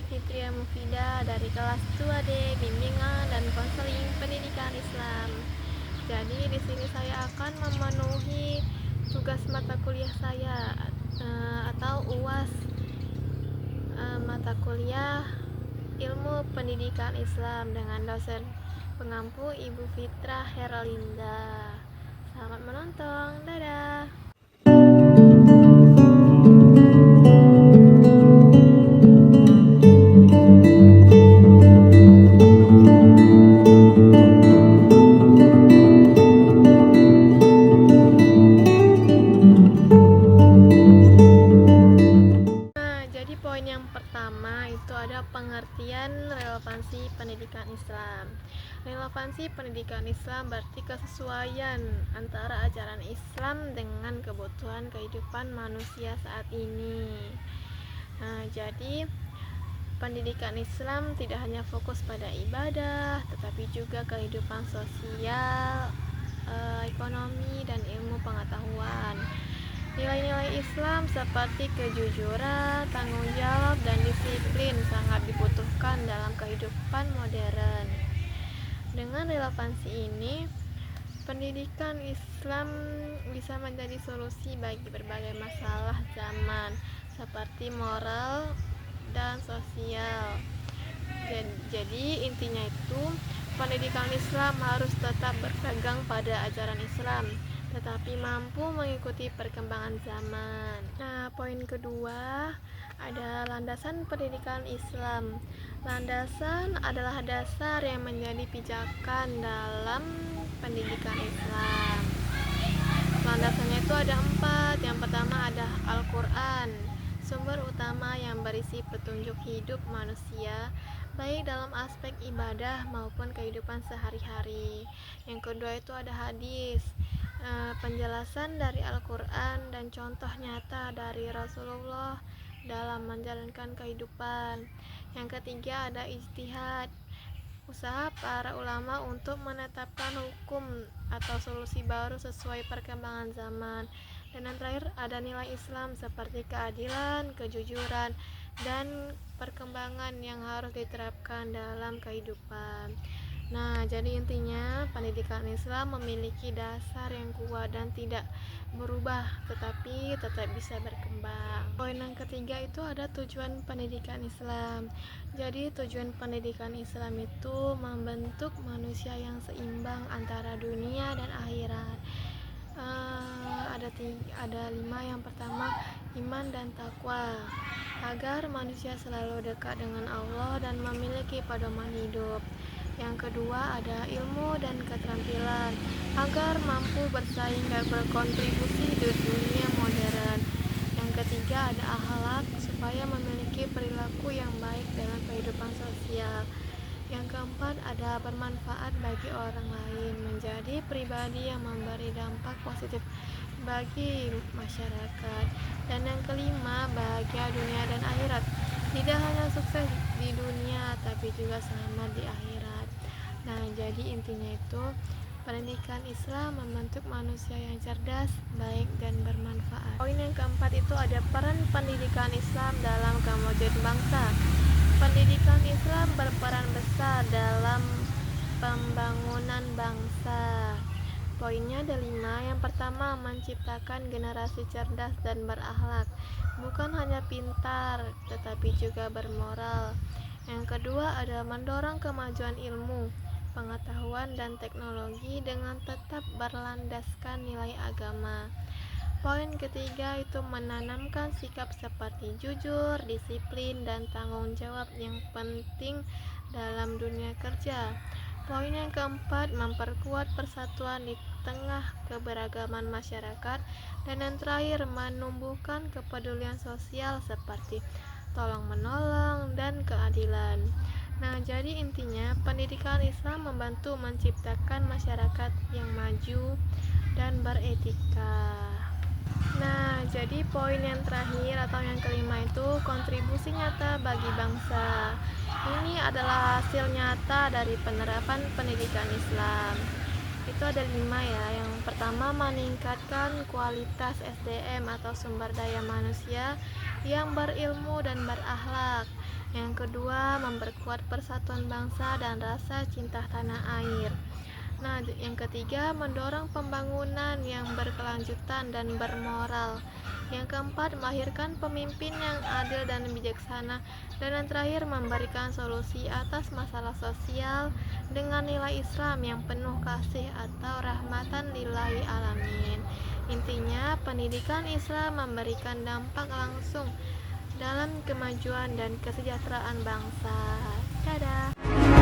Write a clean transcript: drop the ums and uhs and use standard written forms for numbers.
Fitria Mufida dari kelas 2D Bimbingan dan Konseling Pendidikan Islam. Jadi di sini saya akan memenuhi tugas mata kuliah saya atau UAS mata kuliah Ilmu Pendidikan Islam dengan dosen pengampu Ibu Fitra Herlinda. Selamat menonton, dadah. Jadi poin yang pertama itu ada pengertian relevansi pendidikan Islam. Relevansi pendidikan Islam berarti kesesuaian antara ajaran Islam dengan kebutuhan kehidupan manusia saat ini. Jadi pendidikan Islam tidak hanya fokus pada ibadah, tetapi juga kehidupan sosial, ekonomi, dan ilmu pengetahuan. Nilai-nilai Islam seperti kejujuran, tanggung jawab, dan disiplin sangat dibutuhkan dalam kehidupan modern. Dengan relevansi ini, pendidikan Islam bisa menjadi solusi bagi berbagai masalah zaman, seperti moral dan sosial. Jadi intinya itu, pendidikan Islam harus tetap berpegang pada ajaran Islam, tetapi mampu mengikuti perkembangan zaman. Nah, poin kedua ada landasan pendidikan Islam. Landasan adalah dasar yang menjadi pijakan dalam pendidikan Islam. Landasannya itu ada 4. Yang pertama ada Al-Quran, sumber utama yang berisi petunjuk hidup manusia, baik dalam aspek ibadah maupun kehidupan sehari-hari. Yang kedua itu ada hadis, penjelasan dari Al-Quran dan contoh nyata dari Rasulullah dalam menjalankan kehidupan. Yang ketiga ada ijtihad, usaha para ulama untuk menetapkan hukum atau solusi baru sesuai perkembangan zaman. Dan yang terakhir ada nilai Islam seperti keadilan, kejujuran, dan perkembangan yang harus diterapkan dalam kehidupan. Nah, jadi intinya pendidikan Islam memiliki dasar yang kuat dan tidak berubah, tetapi tetap bisa berkembang. Poin yang ketiga itu ada tujuan pendidikan Islam. Jadi tujuan pendidikan Islam itu membentuk manusia yang seimbang antara dunia dan akhirat. Ada 5. Yang pertama, iman dan takwa, agar manusia selalu dekat dengan Allah dan memiliki pedoman hidup. Yang kedua ada ilmu dan keterampilan, agar mampu bersaing dan berkontribusi di dunia modern. Yang ketiga ada akhlak, supaya memiliki perilaku yang baik dalam kehidupan sosial. Yang keempat ada bermanfaat bagi orang lain, menjadi pribadi yang memberi dampak positif bagi masyarakat. Dan yang kelima, bahagia dunia dan akhirat, tidak hanya sukses di dunia tapi juga selamat di akhirat. Nah, jadi intinya itu pendidikan Islam membentuk manusia yang cerdas, baik, dan bermanfaat. Poin yang keempat itu ada peran pendidikan Islam dalam kemajuan bangsa. Pendidikan Islam berperan besar dalam pembangunan bangsa. Poinnya ada 5. Yang pertama, menciptakan generasi cerdas dan berakhlak, bukan hanya pintar tetapi juga bermoral. Yang kedua ada mendorong kemajuan ilmu, pengetahuan, dan teknologi dengan tetap berlandaskan nilai agama. Poin ketiga itu menanamkan sikap seperti jujur, disiplin, dan tanggung jawab yang penting dalam dunia kerja. Poin yang keempat, memperkuat persatuan di tengah keberagaman masyarakat. Dan yang terakhir, menumbuhkan kepedulian sosial seperti tolong menolong dan keadilan. Nah, jadi intinya pendidikan Islam membantu menciptakan masyarakat yang maju dan beretika. Nah, jadi poin yang terakhir atau yang kelima itu kontribusi nyata bagi bangsa. Ini adalah hasil nyata dari penerapan pendidikan Islam. Itu ada 5 ya. Yang pertama, meningkatkan kualitas SDM atau sumber daya manusia yang berilmu dan berakhlak. Yang kedua, memperkuat persatuan bangsa dan rasa cinta tanah air. Nah, yang ketiga, mendorong pembangunan yang berkelanjutan dan bermoral. Yang keempat, melahirkan pemimpin yang adil dan bijaksana. Dan yang terakhir, memberikan solusi atas masalah sosial dengan nilai Islam yang penuh kasih atau rahmatan lillahi alamin. Intinya, pendidikan Islam memberikan dampak langsung dalam kemajuan dan kesejahteraan bangsa. Dadah.